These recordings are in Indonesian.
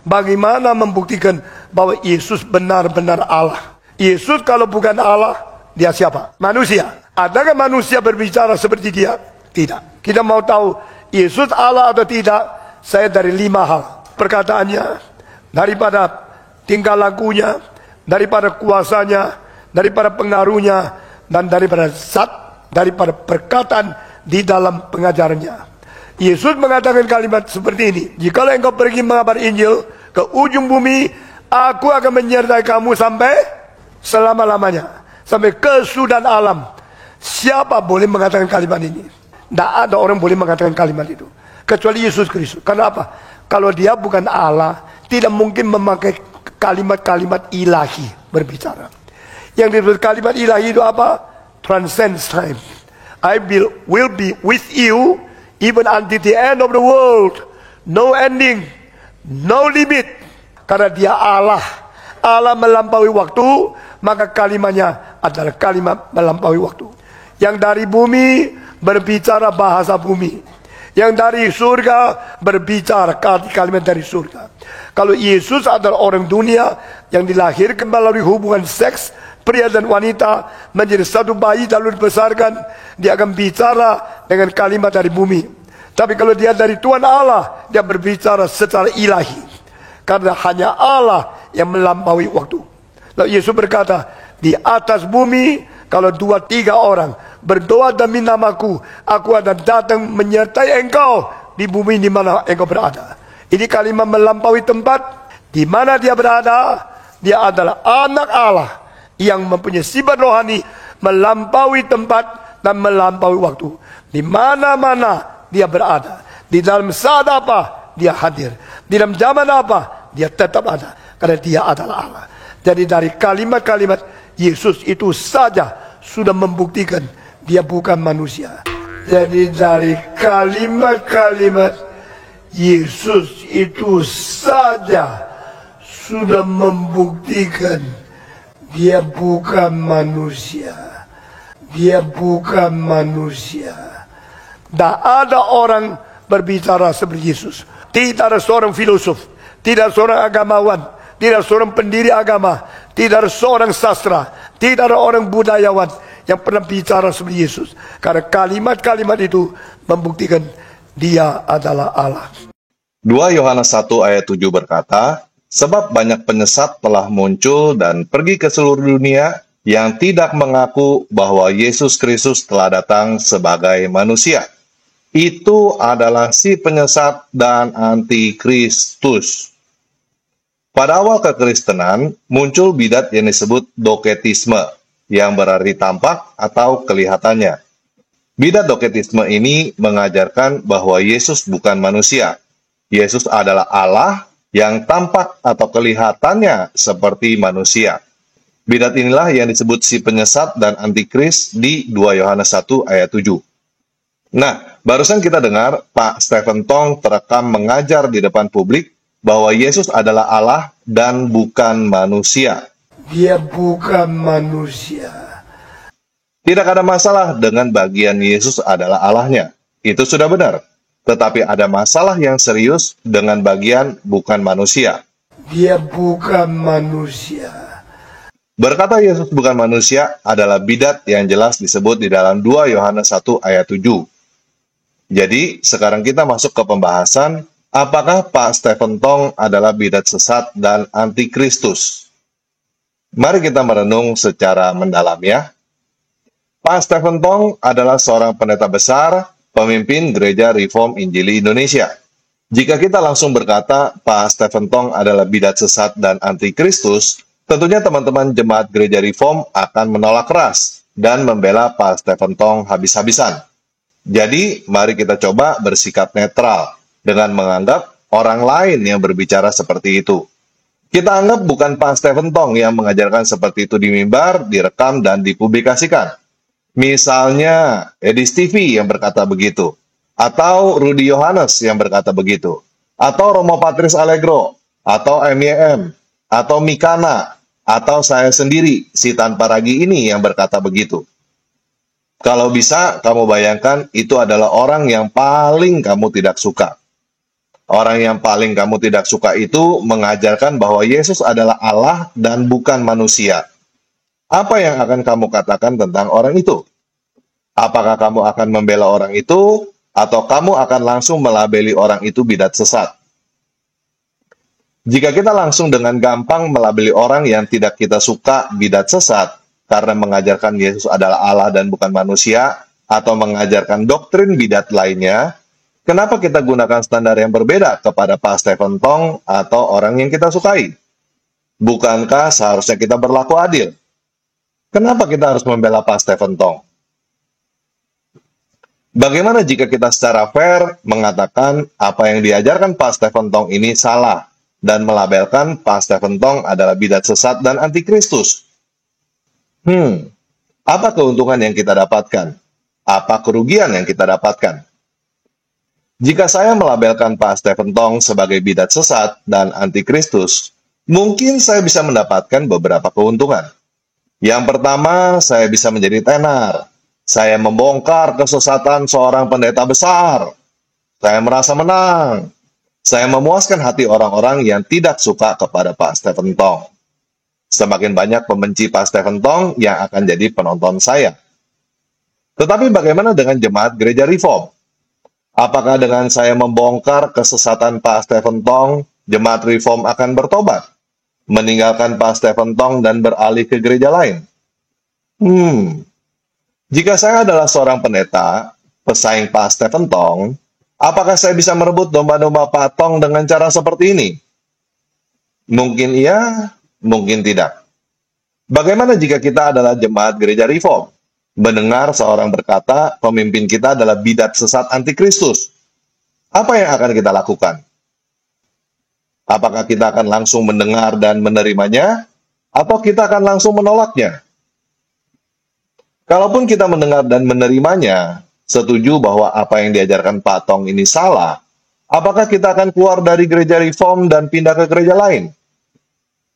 Bagaimana membuktikan bahwa Yesus benar-benar Allah? Yesus kalau bukan Allah, dia siapa? Manusia. Adakah manusia berbicara seperti dia? Tidak. Kita mau tahu Yesus Allah atau tidak? Saya dari 5 hal. Perkataannya, daripada tingkah lakunya, daripada kuasanya, daripada pengaruhnya, dan daripada daripada perkataan di dalam pengajarannya. Yesus mengatakan kalimat seperti ini, jikalau engkau pergi mengabar Injil ke ujung bumi, aku akan menyertai kamu sampai selama-lamanya, sampai kesudahan alam. Siapa boleh mengatakan kalimat ini? Tidak ada orang boleh mengatakan kalimat itu kecuali Yesus Kristus. Karena apa? Kalau dia bukan Allah, tidak mungkin memakai kalimat-kalimat ilahi berbicara. Yang disebut kalimat ilahi itu apa? Transcends time. I will be with you even until the end of the world. No ending, no limit. Karena dia Allah. Allah melampaui waktu, maka kalimatnya adalah kalimat melampaui waktu. Yang dari bumi berbicara bahasa bumi. Yang dari surga berbicara kalimat dari surga. Kalau Yesus adalah orang dunia yang dilahirkan melalui hubungan seks, pria dan wanita menjadi satu bayi lalu dibesarkan, dia akan bicara dengan kalimat dari bumi. Tapi kalau dia dari Tuhan Allah, dia berbicara secara ilahi. Karena hanya Allah yang melampaui waktu. Lalu Yesus berkata, di atas bumi, kalau 2-3 orang berdoa demi namaku, aku akan datang menyertai engkau di bumi di mana engkau berada. Ini kalimat melampaui tempat. Di mana dia berada, dia adalah anak Allah yang mempunyai sifat rohani, melampaui tempat dan melampaui waktu. Di mana-mana dia berada, di dalam saat apa dia hadir, di dalam zaman apa dia tetap ada, karena dia adalah Allah. Jadi dari kalimat-kalimat Yesus itu saja sudah membuktikan dia bukan manusia. Jadi dari kalimat-kalimat Yesus itu saja sudah membuktikan dia bukan manusia. Dia bukan manusia. Tidak ada orang berbicara seperti Yesus. Tidak ada seorang filosof, tidak ada seorang agamawan, tidak ada seorang pendiri agama, tidak ada seorang sastra, tidak ada orang budayawan yang pernah bicara seperti Yesus. Karena kalimat-kalimat itu membuktikan dia adalah Allah. 2 Yohanes 1 ayat 7 berkata, sebab banyak penyesat telah muncul dan pergi ke seluruh dunia yang tidak mengaku bahwa Yesus Kristus telah datang sebagai manusia. Itu adalah si penyesat dan antikristus. Pada awal kekristenan, muncul bidat yang disebut doketisme, yang berarti tampak atau kelihatannya. Bidat doketisme ini mengajarkan bahwa Yesus bukan manusia. Yesus adalah Allah yang tampak atau kelihatannya seperti manusia. Bidat inilah yang disebut si penyesat dan antikris di 2 Yohanes 1 ayat 7. Nah, barusan kita dengar Pak Stephen Tong terekam mengajar di depan publik bahwa Yesus adalah Allah dan bukan manusia. Dia bukan manusia. Tidak ada masalah dengan bagian Yesus adalah Allahnya. Itu sudah benar. Tetapi ada masalah yang serius dengan bagian bukan manusia. Dia bukan manusia. Berkata Yesus bukan manusia adalah bidat yang jelas disebut di dalam 2 Yohanes 1 ayat 7. Jadi, sekarang kita masuk ke pembahasan apakah Pak Stephen Tong adalah bidat sesat dan antikristus. Mari kita merenung secara mendalam ya. Pak Stephen Tong adalah seorang pendeta besar, pemimpin Gereja Reform Injili Indonesia. Jika kita langsung berkata Pak Stephen Tong adalah bidat sesat dan antikristus, tentunya teman-teman jemaat Gereja Reform akan menolak keras dan membela Pak Stephen Tong habis-habisan. Jadi, mari kita coba bersikap netral dengan menganggap orang lain yang berbicara seperti itu. Kita anggap bukan Pak Stephen Tong yang mengajarkan seperti itu di mimbar, direkam, dan dipublikasikan. Misalnya, Edis TV yang berkata begitu, atau Rudy Yohanes yang berkata begitu, atau Romo Patris Allegro, atau MYM, atau Mikana, atau saya sendiri, si tanpa ragi ini yang berkata begitu. Kalau bisa, kamu bayangkan itu adalah orang yang paling kamu tidak suka. Orang yang paling kamu tidak suka itu mengajarkan bahwa Yesus adalah Allah dan bukan manusia. Apa yang akan kamu katakan tentang orang itu? Apakah kamu akan membela orang itu, atau kamu akan langsung melabeli orang itu bidat sesat? Jika kita langsung dengan gampang melabeli orang yang tidak kita suka bidat sesat, karena mengajarkan Yesus adalah Allah dan bukan manusia, atau mengajarkan doktrin bidat lainnya, kenapa kita gunakan standar yang berbeda kepada Pak Stephen Tong atau orang yang kita sukai? Bukankah seharusnya kita berlaku adil? Kenapa kita harus membela Pak Stephen Tong? Bagaimana jika kita secara fair mengatakan apa yang diajarkan Pak Stephen Tong ini salah dan melabelkan Pak Stephen Tong adalah bidat sesat dan antikristus? Apa keuntungan yang kita dapatkan? Apa kerugian yang kita dapatkan? Jika saya melabelkan Pak Stephen Tong sebagai bidat sesat dan antikristus, mungkin saya bisa mendapatkan beberapa keuntungan. Yang pertama, saya bisa menjadi tenar. Saya membongkar kesesatan seorang pendeta besar. Saya merasa menang. Saya memuaskan hati orang-orang yang tidak suka kepada Pak Stephen Tong. Semakin banyak pembenci Pak Stephen Tong yang akan jadi penonton saya. Tetapi bagaimana dengan jemaat gereja Reform? Apakah dengan saya membongkar kesesatan Pak Stephen Tong, jemaat Reform akan bertobat? Meninggalkan Pak Stephen Tong dan beralih ke gereja lain? Jika saya adalah seorang pendeta, pesaing Pak Stephen Tong, apakah saya bisa merebut domba-domba Pak Tong dengan cara seperti ini? Mungkin iya, mungkin tidak. Bagaimana jika kita adalah jemaat gereja Reform? Mendengar seorang berkata, pemimpin kita adalah bidat sesat antikristus. Apa yang akan kita lakukan? Apakah kita akan langsung mendengar dan menerimanya? Atau kita akan langsung menolaknya? Kalaupun kita mendengar dan menerimanya, setuju bahwa apa yang diajarkan Pak Tong ini salah, apakah kita akan keluar dari gereja Reform dan pindah ke gereja lain?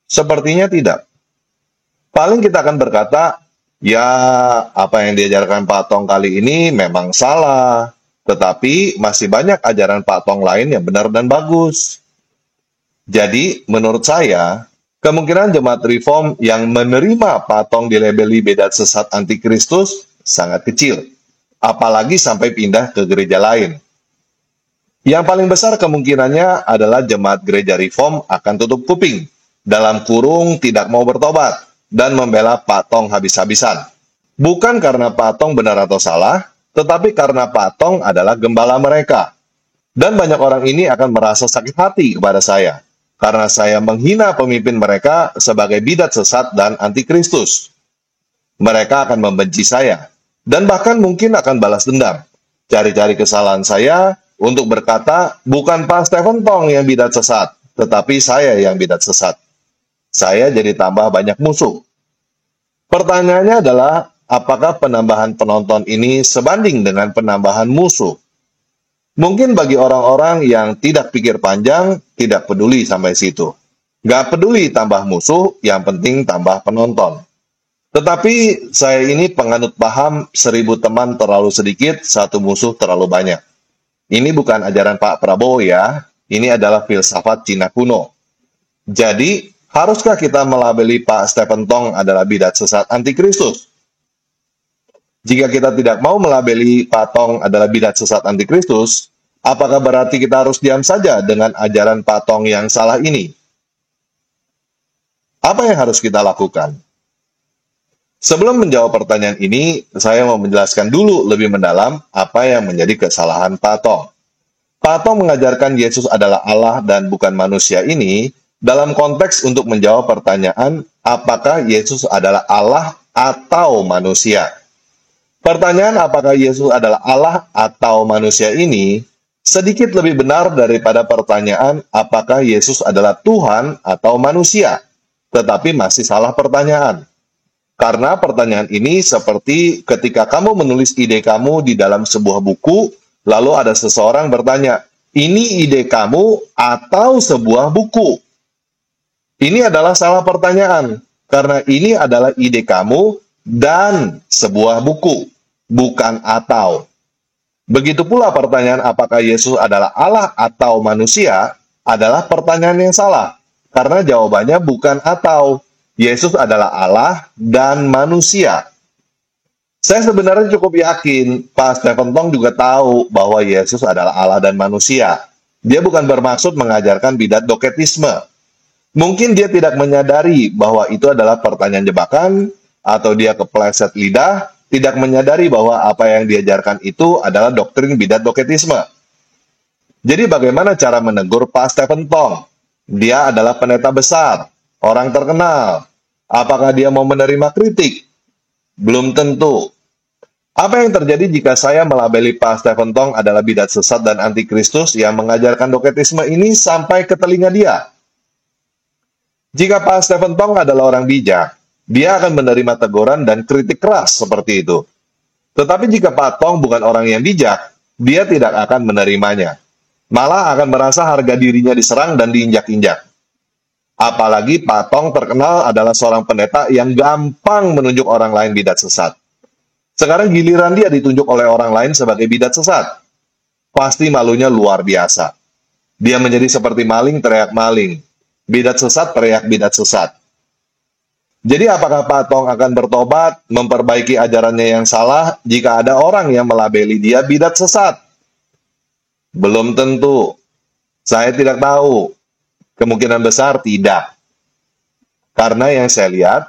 Sepertinya tidak. Paling kita akan berkata, ya, apa yang diajarkan Pak Tong kali ini memang salah, tetapi masih banyak ajaran Pak Tong lain yang benar dan bagus. Jadi, menurut saya, kemungkinan jemaat Reform yang menerima Pak Tong dilabeli bidat sesat antikristus sangat kecil, apalagi sampai pindah ke gereja lain. Yang paling besar kemungkinannya adalah jemaat gereja Reform akan tutup kuping, dalam kurung tidak mau bertobat, dan membela Pak Tong habis-habisan. Bukan karena Pak Tong benar atau salah, tetapi karena Pak Tong adalah gembala mereka. Dan banyak orang ini akan merasa sakit hati kepada saya, karena saya menghina pemimpin mereka sebagai bidat sesat dan antikristus. Mereka akan membenci saya, dan bahkan mungkin akan balas dendam. Cari-cari kesalahan saya untuk berkata, bukan Pak Stephen Tong yang bidat sesat, tetapi saya yang bidat sesat. Saya jadi tambah banyak musuh. Pertanyaannya adalah, apakah penambahan penonton ini sebanding dengan penambahan musuh? Mungkin bagi orang-orang yang tidak pikir panjang, tidak peduli sampai situ. Gak peduli tambah musuh, yang penting tambah penonton. Tetapi saya ini penganut paham 1000 teman terlalu sedikit, 1 musuh terlalu banyak. Ini bukan ajaran Pak Prabowo ya, ini adalah filsafat Cina kuno. Jadi, haruskah kita melabeli Pak Stephen Tong adalah bidat sesat antikristus? Jika kita tidak mau melabeli Pak Tong adalah bidat sesat antikristus, apakah berarti kita harus diam saja dengan ajaran Pak Tong yang salah ini? Apa yang harus kita lakukan? Sebelum menjawab pertanyaan ini, saya mau menjelaskan dulu lebih mendalam apa yang menjadi kesalahan Pak Tong. Pak Tong mengajarkan Yesus adalah Allah dan bukan manusia ini dalam konteks untuk menjawab pertanyaan apakah Yesus adalah Allah atau manusia. Pertanyaan apakah Yesus adalah Allah atau manusia ini sedikit lebih benar daripada pertanyaan apakah Yesus adalah Tuhan atau manusia, tetapi masih salah pertanyaan. Karena pertanyaan ini seperti ketika kamu menulis ide kamu di dalam sebuah buku, lalu ada seseorang bertanya, ini ide kamu atau sebuah buku? Ini adalah salah pertanyaan, karena ini adalah ide kamu dan sebuah buku, bukan atau. Begitu pula pertanyaan apakah Yesus adalah Allah atau manusia adalah pertanyaan yang salah. Karena jawabannya bukan atau. Yesus adalah Allah dan manusia. Saya sebenarnya cukup yakin Pak Stephen Tong juga tahu bahwa Yesus adalah Allah dan manusia. Dia bukan bermaksud mengajarkan bidat doketisme. Mungkin dia tidak menyadari bahwa itu adalah pertanyaan jebakan, atau dia kepleset lidah, tidak menyadari bahwa apa yang diajarkan itu adalah doktrin bidat doketisme. Jadi bagaimana cara menegur Pak Stephen Tong? Dia adalah pendeta besar, orang terkenal. Apakah dia mau menerima kritik? Belum tentu. Apa yang terjadi jika saya melabeli Pak Stephen Tong adalah bidat sesat dan antikristus yang mengajarkan doketisme ini sampai ke telinga dia? Jika Pak Stephen Tong adalah orang bijak, dia akan menerima teguran dan kritik keras seperti itu. Tetapi jika Pak Tong bukan orang yang bijak, dia tidak akan menerimanya. Malah akan merasa harga dirinya diserang dan diinjak-injak. Apalagi Pak Tong terkenal adalah seorang pendeta yang gampang menunjuk orang lain bidat sesat. Sekarang giliran dia ditunjuk oleh orang lain sebagai bidat sesat. Pasti malunya luar biasa. Dia menjadi seperti maling teriak maling. Bidat sesat teriak bidat sesat. Jadi apakah Pak Tong akan bertobat, memperbaiki ajarannya yang salah jika ada orang yang melabeli dia bidat sesat? Belum tentu. Saya tidak tahu. Kemungkinan besar tidak. Karena yang saya lihat,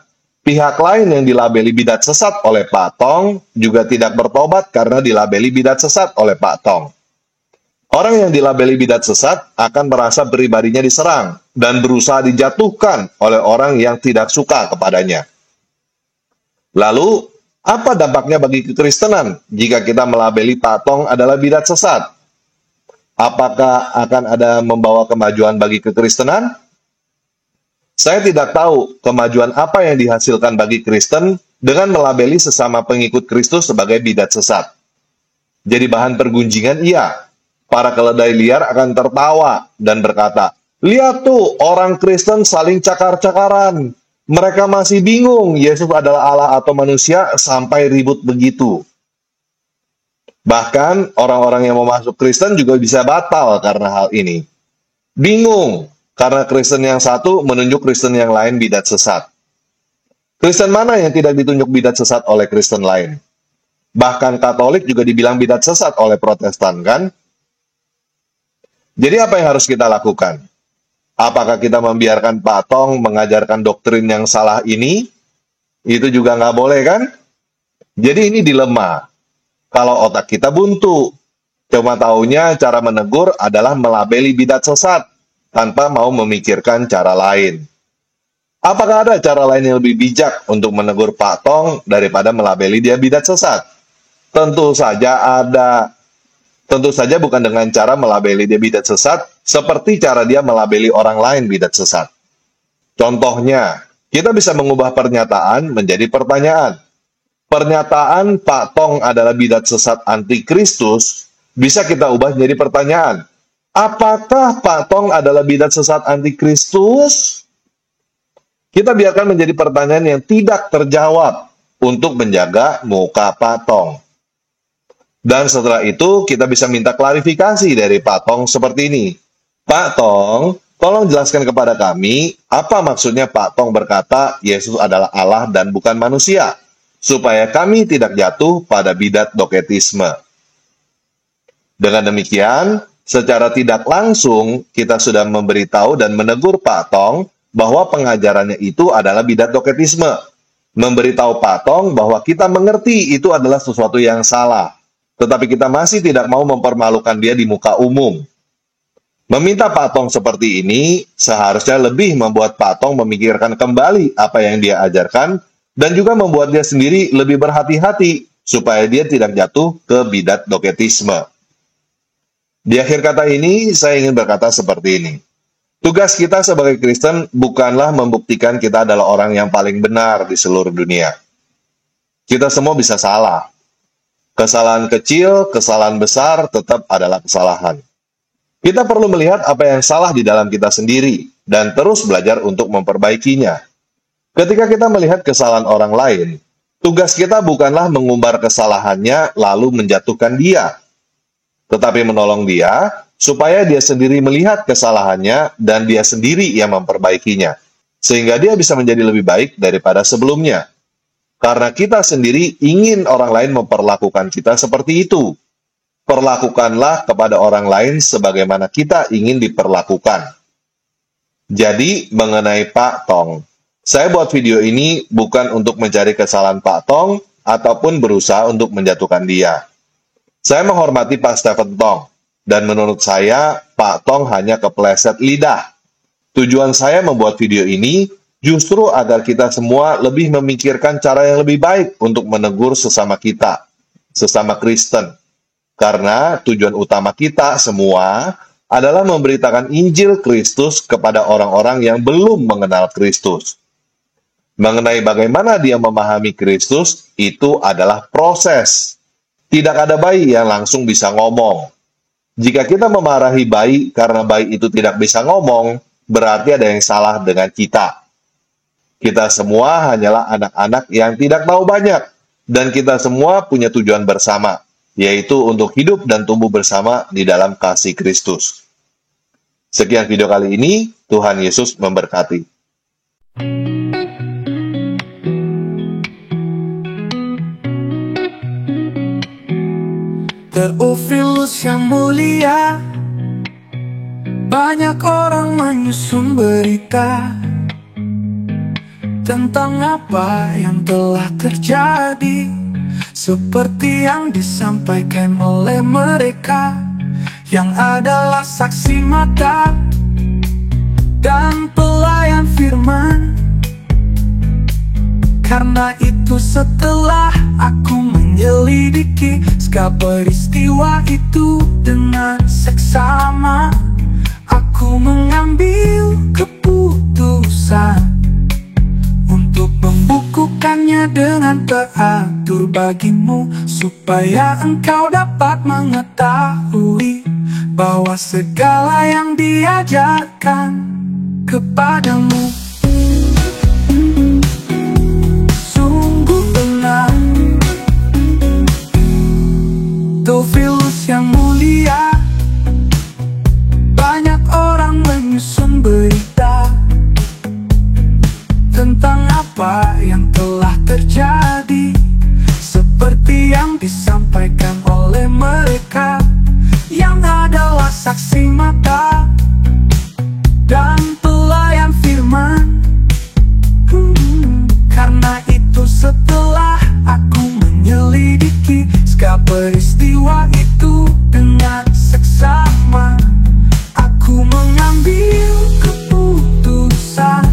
pihak lain yang dilabeli bidat sesat oleh Pak Tong juga tidak bertobat karena dilabeli bidat sesat oleh Pak Tong. Orang yang dilabeli bidat sesat akan merasa pribadinya diserang dan berusaha dijatuhkan oleh orang yang tidak suka kepadanya. Lalu, apa dampaknya bagi kekristenan jika kita melabeli Pak Tong adalah bidat sesat? Apakah akan ada membawa kemajuan bagi kekristenan? Saya tidak tahu kemajuan apa yang dihasilkan bagi Kristen dengan melabeli sesama pengikut Kristus sebagai bidat sesat. Jadi bahan pergunjingan iya. Para keledai liar akan tertawa dan berkata, "Lihat tuh, orang Kristen saling cakar-cakaran. Mereka masih bingung Yesus adalah Allah atau manusia sampai ribut begitu." Bahkan orang-orang yang mau masuk Kristen juga bisa batal karena hal ini. Bingung karena Kristen yang satu menunjuk Kristen yang lain bidat sesat. Kristen mana yang tidak ditunjuk bidat sesat oleh Kristen lain? Bahkan Katolik juga dibilang bidat sesat oleh Protestan, kan? Jadi apa yang harus kita lakukan? Apakah kita membiarkan Pak Tong mengajarkan doktrin yang salah ini? Itu juga nggak boleh, kan? Jadi ini dilema. Kalau otak kita buntu, cuma taunya cara menegur adalah melabeli bidat sesat, tanpa mau memikirkan cara lain. Apakah ada cara lain yang lebih bijak untuk menegur Pak Tong daripada melabeli dia bidat sesat? Tentu saja ada. Tentu saja bukan dengan cara melabeli dia bidat sesat, seperti cara dia melabeli orang lain bidat sesat. Contohnya, kita bisa mengubah pernyataan menjadi pertanyaan. Pernyataan Pak Tong adalah bidat sesat antikristus bisa kita ubah menjadi pertanyaan. Apakah Pak Tong adalah bidat sesat antikristus? Kita biarkan menjadi pertanyaan yang tidak terjawab untuk menjaga muka Pak Tong. Dan setelah itu kita bisa minta klarifikasi dari Pak Tong seperti ini. Pak Tong, tolong jelaskan kepada kami apa maksudnya Pak Tong berkata Yesus adalah Allah dan bukan manusia, supaya kami tidak jatuh pada bidat doketisme. Dengan demikian, secara tidak langsung kita sudah memberitahu dan menegur Pak Tong bahwa pengajarannya itu adalah bidat doketisme. Memberitahu Pak Tong bahwa kita mengerti itu adalah sesuatu yang salah, tetapi kita masih tidak mau mempermalukan dia di muka umum. Meminta Pak Tong seperti ini seharusnya lebih membuat Pak Tong memikirkan kembali apa yang dia ajarkan dan juga membuat dia sendiri lebih berhati-hati supaya dia tidak jatuh ke bidat doketisme. Di akhir kata ini, saya ingin berkata seperti ini. Tugas kita sebagai Kristen bukanlah membuktikan kita adalah orang yang paling benar di seluruh dunia. Kita semua bisa salah. Kesalahan kecil, kesalahan besar tetap adalah kesalahan. Kita perlu melihat apa yang salah di dalam kita sendiri dan terus belajar untuk memperbaikinya. Ketika kita melihat kesalahan orang lain, tugas kita bukanlah mengumbar kesalahannya lalu menjatuhkan dia. tetapi menolong dia supaya dia sendiri melihat kesalahannya dan dia sendiri yang memperbaikinya, sehingga dia bisa menjadi lebih baik daripada sebelumnya. Karena kita sendiri ingin orang lain memperlakukan kita seperti itu. Perlakukanlah kepada orang lain sebagaimana kita ingin diperlakukan. Jadi, mengenai Pak Tong, saya buat video ini bukan untuk mencari kesalahan Pak Tong ataupun berusaha untuk menjatuhkan dia. Saya menghormati Pak Stephen Tong, dan menurut saya, Pak Tong hanya kepleset lidah. Tujuan saya membuat video ini justru agar kita semua lebih memikirkan cara yang lebih baik untuk menegur sesama kita, sesama Kristen. Karena tujuan utama kita semua adalah memberitakan Injil Kristus kepada orang-orang yang belum mengenal Kristus. Mengenai bagaimana dia memahami Kristus, itu adalah proses. Tidak ada bayi yang langsung bisa ngomong. Jika kita memarahi bayi karena bayi itu tidak bisa ngomong, berarti ada yang salah dengan kita. Kita semua hanyalah anak-anak yang tidak tahu banyak, dan kita semua punya tujuan bersama, yaitu untuk hidup dan tumbuh bersama di dalam kasih Kristus. Sekian video kali ini, Tuhan Yesus memberkati. Teofilus yang mulia, banyak orang menyusun berita tentang apa yang telah terjadi, seperti yang disampaikan oleh mereka yang adalah saksi mata dan pelayan firman. Karena itu setelah aku menyelidiki segala peristiwa itu dengan seksama, aku mengambil keputusan untuk membukukannya dengan teratur bagimu, supaya engkau dapat mengetahui bahwa segala yang diajarkan kepadamu sungguh benar. Teofilus yang mulia, banyak orang menyusun berita tentang apa yang telah terjadi, seperti yang disampaikan oleh mereka yang adalah saksi mata dan pelayan firman. Karena itu setelah aku menyelidiki segala peristiwa itu dengan seksama, aku mengambil keputusan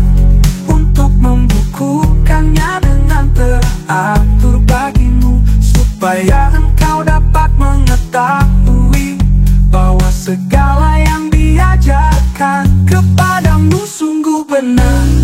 untuk membukukannya dengan teratur bagimu, supaya engkau dapat mengetahui bahwa segala yang diajarkan kepadamu sungguh benar.